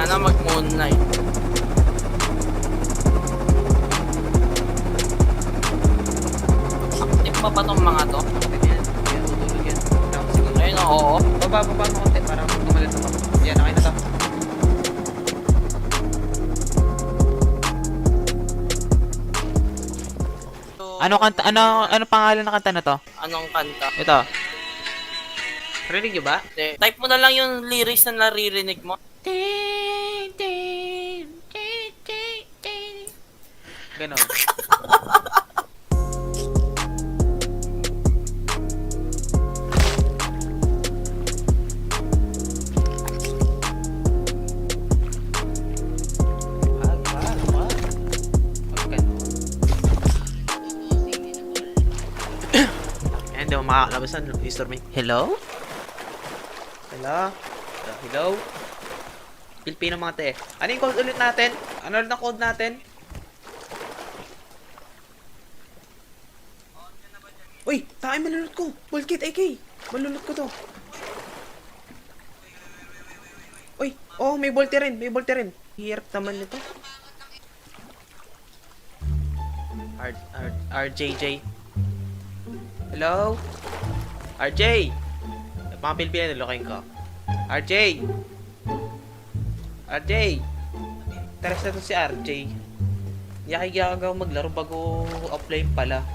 Sana mag-moonlight. Active pa ba tong mga to? Ganyan. Yan, tutulog yan. Tapos siguro. Ayun, oo. Baba mo konti para gumalit ako. Yan, okay na to. Ano kanta, ano pangalan ng kanta na to? Anong kanta? Ito. Rinig nyo ba? Type mo na lang yung lyrics na naririnig mo. Ganon. Hindi mo makakalabas na Mr. May. Hello? Hello? Hello? Pilipino mga te. Ano yung code ulit natin? Ano ulit ang code natin? Uy! Tayo malulot ko! Bulkit AK! Malulot ko to. Uy! Oh, may bolte rin! May bolte rin! Hirap naman nito. RJJ. Hello? RJ! Mga Pilipino, nilokin ko. RJ! RJ! Teres na to si RJ. Yakigagaw maglaro bago offline pala.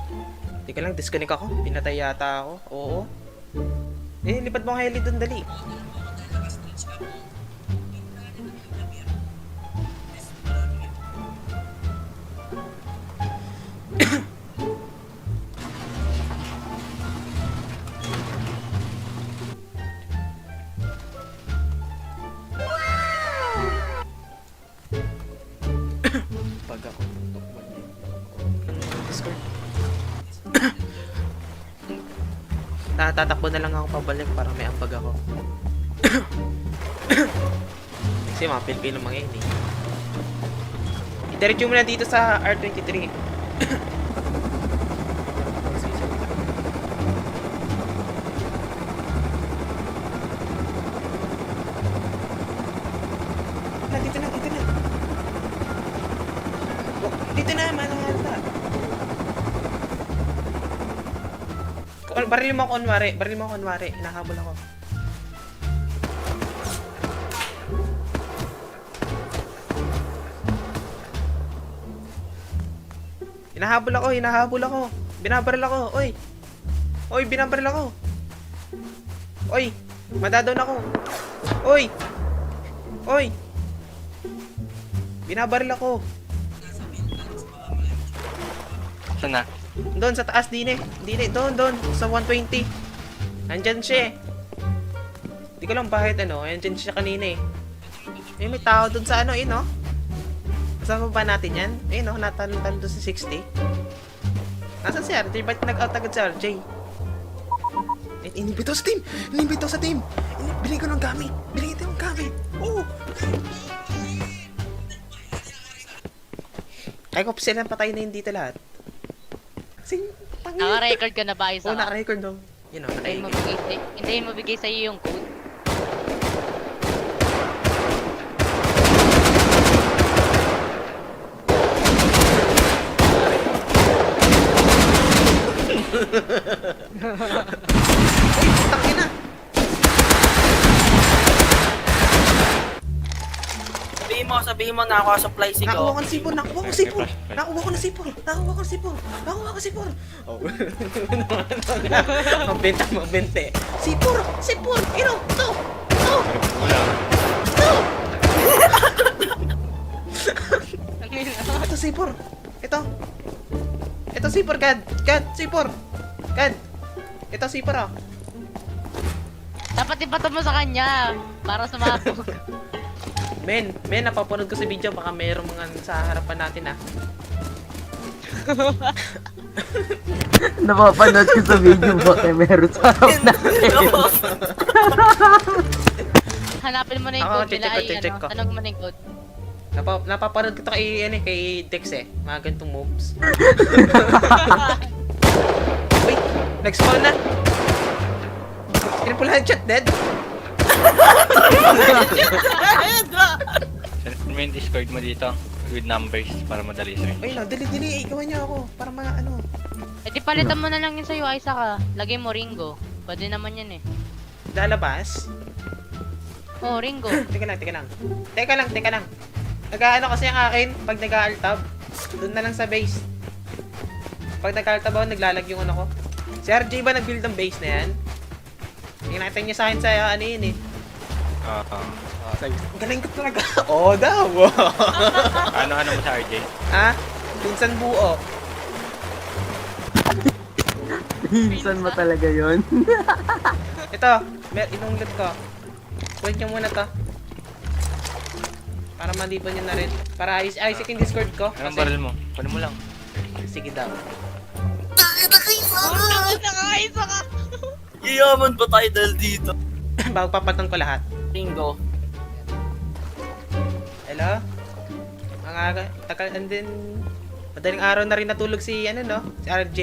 Teka lang, disconnect ako. Pinatay yata ako. Oo. Lipad mo ang heli dun, dali. Pag ako Discord. Tatakbo na lang ako pabalik para may ambag ako. Kasi mga Pilipino mga yun eh. Diretso mo na dito sa R23. Dito na. Dito na, manang halta. Baril mo ako kunwari. Hinahabol ako. Hinahabol ako. Binabaril ako. Oy, binabaril ako. Oy, madadaw na ako. Oy. Binabaril ako. Saan na? Doon sa taas, Dine, doon, sa 120. Nandyan siya eh. Di ko lang bakit nandyan siya kanina eh. May tao doon sa no? Kasama ba natin yan? Natalo-talo doon sa 60. Nasaan si RJ? Ba't nag-out agad si RJ? Inibito sa team! Bilhin ko ng gamit! Oo! Kaya ko silang patay na yun dito lahat. Naka-record ka na ba isa? Oo, naka-record daw. Hintayin mo bigay sa'yo yung code. Takin na! Sabihin mo na ako supply si Nakuha ko. ko ng sipon! Nakuha ko ng sipon! Oh. Magbenta. Sipor! To! Ito sipor! Ito sipor, Gad! Sipor! Ito sipor ah! Dapat ipato mo sa kanya para sumabog. Men, napapanood ko sa video, baka mayroong mga sa harapan natin ah. Napapanood ko sa video, baka meron sa harap natin. Hanapin mo na yung Ako, code nila check ko. tanong mo na yung code. Napapanood ko to kay Dex eh. Mga ganitong moves. Wait, nag-spawn na. Pinapulahan chat dead. May Discord mo dito with numbers para madali sa'yo. Ay lang, dali, gawa niya ako. Para ano. Eh di palitan mo na lang yun sa'yo, Isaac ah. Lagay mo Ringo. Pwede naman yan eh. Lalabas. Oh, Ringo. Teka lang. Nag-ano kasi ang akin, pag nag-alt-tab, doon na lang sa base. Pag nag-alt-tab ako, naglalag yung ano ko. Si RJ ba nag-build ng base na yan? Tingnan niya sa akin sa ano yun eh. Sabi, galing ko talaga. Oo daw. Ano mo sa RJ? Ha? Pinsan buo. Minsan mo talaga yun. Ito, inunglot ko. Kulit nyo muna to. Para malipon nyo na rin. Para Isaac yung Discord ko. Anong barrel mo? Kunin mo lang. Sige daw. Nakakaisa ka! Yayaman ba tayo dahil dito? Bago papatang ko lahat. Ringo. Hello? Ang aga, and then, madaling araw na rin natulog si, si RJ.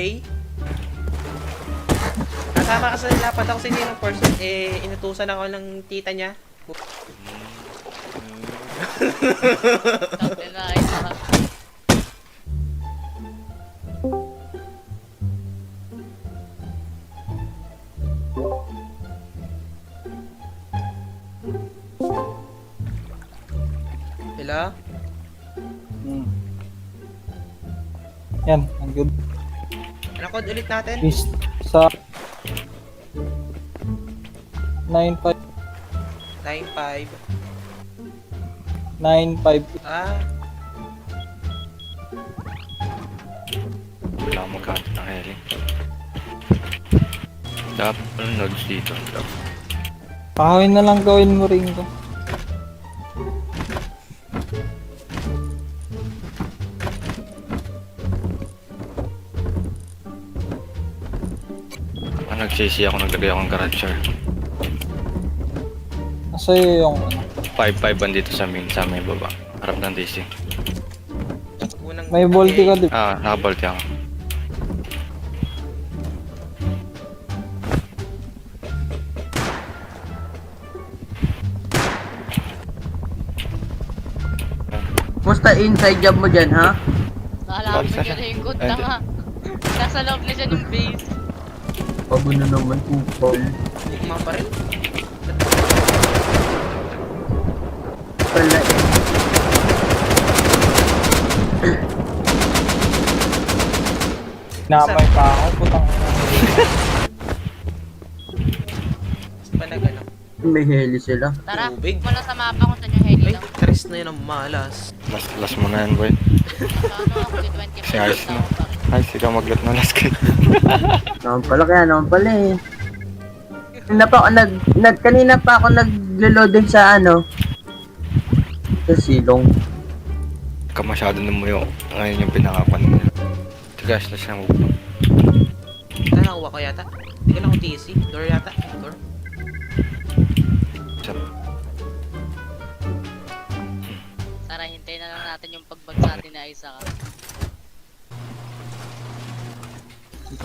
Kasama kasi lapat ako sa inyo ng person, inutusan ako ng tita niya. Sabi na, Isaac. Hello? Yan, ang good. Ano code ulit natin? Is sa 95 95. 95 Ah, Wala akong magkakit ng heli. Dapat anong nodes dito? Pakawin na lang gawin mo rin ko. Nagsisi ako, naglagay akong garage. Kasi yung 5-5 bandito sa may baba. Harap ng DC. unang... may volti ka di. Nakabolt ako. Musta inside job mo dyan, ha? Nakalapit ka na yung good lang ha. Nasa loob na siya ng base. Bago na naman, upal. Hindi ko maparil. Wala eh. Namay pa ako, putang ina. Pa na gano'n. May heli sila. Tara, Tubig. mo lang sa mapa kung saan yung heli Ay, lang. tres na yun ang malas. Last mo na yan, boy. Ano ako di 20 Si Ice na. Ay, ikaw maglat na last kill. Naman pala eh. Kanina pa ako naglo-loading sa sa silong. Ka masyado na mo yung ngayon yung pinakapan mo. Tigas na siya mo. Nakuha ko yata. Hindi ka lang ako TC. Door yata. Door. Tara, hintayin na lang natin yung pagbagsa natin na Isaac.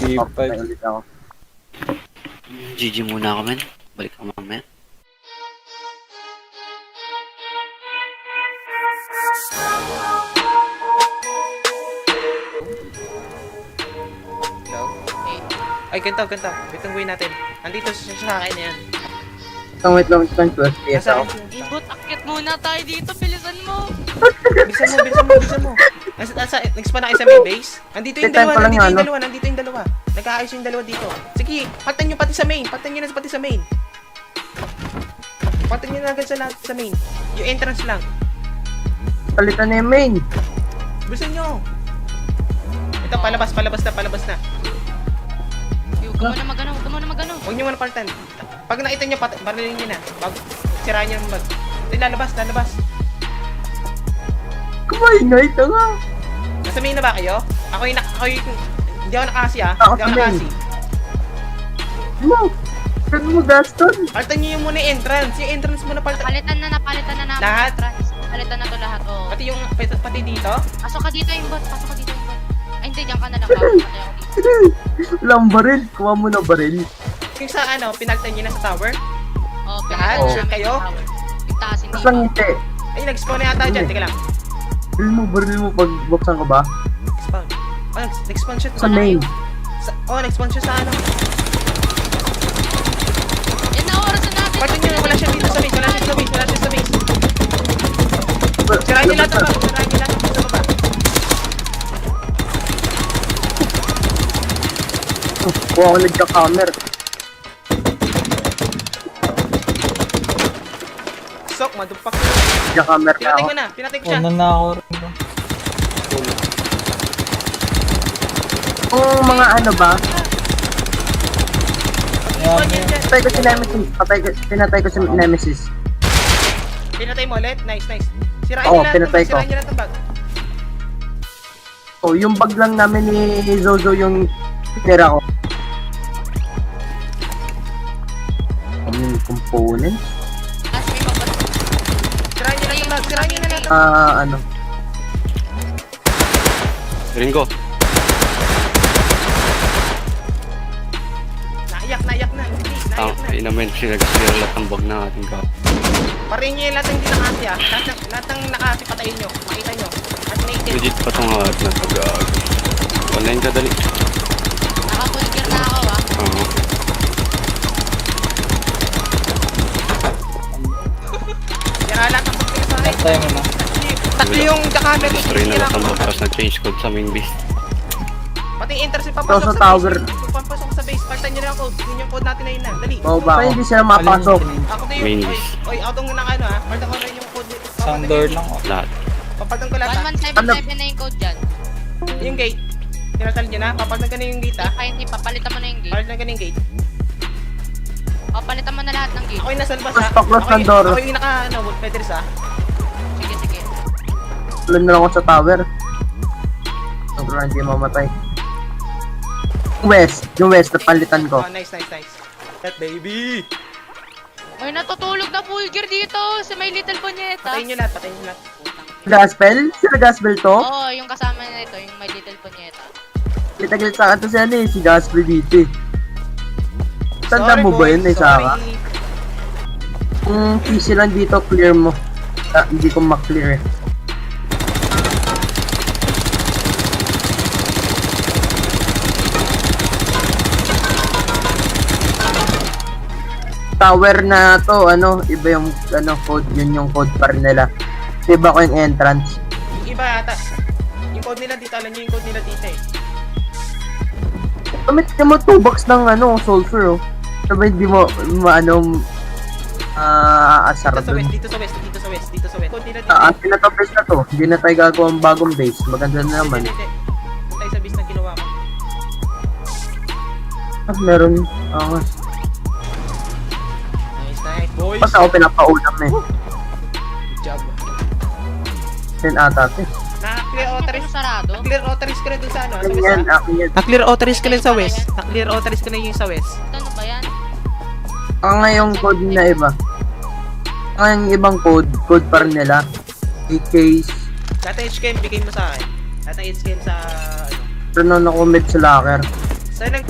G5. Ulit ako. GG muna ako, men. Balik ako mamaya. Hello? Okay. Ay, ganito. Wait, tungguin natin. Andito siya sa akin na yan. Wait lang, 12 PS Nasa ako. akin siya. Ibot, akit muna tayo dito. Bilisan mo. Bilisan mo. Nag-spawn na kayo sa main base. Andito yung Time pa lang yung nandito yung dalawa. Nag-aayos yung dalawa dito. Sige, paktan nyo pati sa main. Paktan nyo na pati sa main. Paktan nyo na agad sa lahat sa main. Yung entrance lang. Palitan na yung main. Bilisan nyo. Ito, palabas na. Huwag ka muna magano, Huwag nyo muna palitan. Pag nakita nyo, barilin nyo na. Sirahan nyo ng bag. Ito, lalabas. Kumaingay, tanga. Nasa main na ba kayo? Hindi ako nakasi ah. Ako Hindi ako sa main. nakasi. Mo, saan mo Gaston? Palitan nyo yung muna yung entrance. Yung entrance muna palitan. Palitan na namin. Lahat? Palitan na to lahat, oh. Pati dito. Pasok ka dito yung bot. Ay, hindi, diyan ka na lang. Patay ako dito. Walang baril. Kuha mo na baril. Yung sa pinagtan nyo na sa tower. Oh, Lahat? pinagtan Sure namin kayo? yung tower. Yung taas, hindi Tapos lang pa. hindi. Ay, nag-spawn na yata dyan. Teka lang. Baril mo pag buksan ko ba? Nag-spawn. Oh, nag-spawn siya. Sa main. Nag-spawn siya sa ano. Yan na oras na natin. Pardon nyo, wala siya dito sa base. Wala siya sa base. Wala siya sa base. Sirahin nila ito ba? Sirahin nila ito ba? Kuha ko nagka-camera. Sok, madupak. Nagka-camera na Pinatay ako. ko na. Pinatay ko siya. Una na ako Ringo. Kung mga ano ba, Mag-spawn yan dyan. patay ko si Nemesis. Pinatay ko si Nemesis. Pinatay mo ulit? Nice, nice. Sirahin Oo, nila ito pinatay bag. ko. Sirahin nila ito bag. Oh, yung bag lang namin ni Zozo yung tira ko. Yung component? As may mabat. Sirahin nila ito bag. Sirahin nila ito. Ano? Ringo, Naiyak na. Hindi, naiyak na. inamen sinag-clear lahat ng bag na ating ka. Parin nyo yung lahat ng hindi nakasi ah. Lahat ng nakasi patayin nyo. Makita nyo. At native. Legit pa tong hat na pag online ka dali. Naka-full gear na ako ah. Oo. Sira lahat ng pagpili sa akin. Patay mo na. Tatlo yung jackhammer ko. Destroy na Sira lahat ko. ng bag tapos na-change code sa main beast. Pati yung intercept Ito papasok sa sa tower. base. Papasok sa base. Partan nyo na yung code. Yun yung code natin na yun na. Dali. Oo ba? Kaya hindi sila mapasok. Ako to yung... Main Oy, list. oy, outong ng ano ah. Partan ko rin yung code. Isang door lang oh. Lahat. Papaltan ko lahat ah. 1177 na yung code dyan. Yung gate. Tinatal nyo na. Papaltan ko na yung gate ah. Ay, hindi, papalitan mo na yung gate. Papaltan ko na yung gate. Papalitan mo na lahat ng gate. Ako yung nasa labas Close ah. pa, close ng door. Ako yung naka ano, Pedris ah. Sige, sige. Tulan na lang ako sa tower. Sobrang hindi mamatay. Yung west, napalitan ko. Oh, nice. That baby. Ay, natutulog na full gear dito sa may little ponyeta. Patayin nyo lahat. Patayin nyo lahat. Gospel? Sila Gospel to? Oo, yung kasama na ito, yung may little ponyeta. Kitaglit sa akin to si ano eh, si Gospel dito eh. Tanda mo ba yun eh, Saka? Kung PC lang dito, clear mo. Hindi ko ma-clear eh. Tower na to, iba yung code, yun yung code pa rin nila. Iba ko yung entrance. Yung iba ata. Yung code nila dito, alam nyo yung code nila dito eh. Damit ka mo 2 box ng sulfur oh. Sabay hindi mo, aasar Dito sa dun. west, dito sa west. Code nila dito. Pinatapos na to. Hindi na tayo gagawa ng bagong base. Maganda na naman. Hindi. Doon tayo sa base na ginawa ko. Meron. Angas. Nice, boys. Basta ako pinapaulam eh. Good job. Yan ata eh. Na-clear Ano authorize. sarado? Clear authorize ko na dun sa ano, sa Akin west yan, ah. akin yan. Na-clear authorize ko na sa west. Na-clear authorize ko na yung sa west. Ano ba yan? Ang ngayong code na iba. Ang ibang code pa rin nila. case. Lahat ng HKM, bigay mo sa akin. Lahat ng HKM sa ano. Pero nung nakomit sa locker. Saan nag...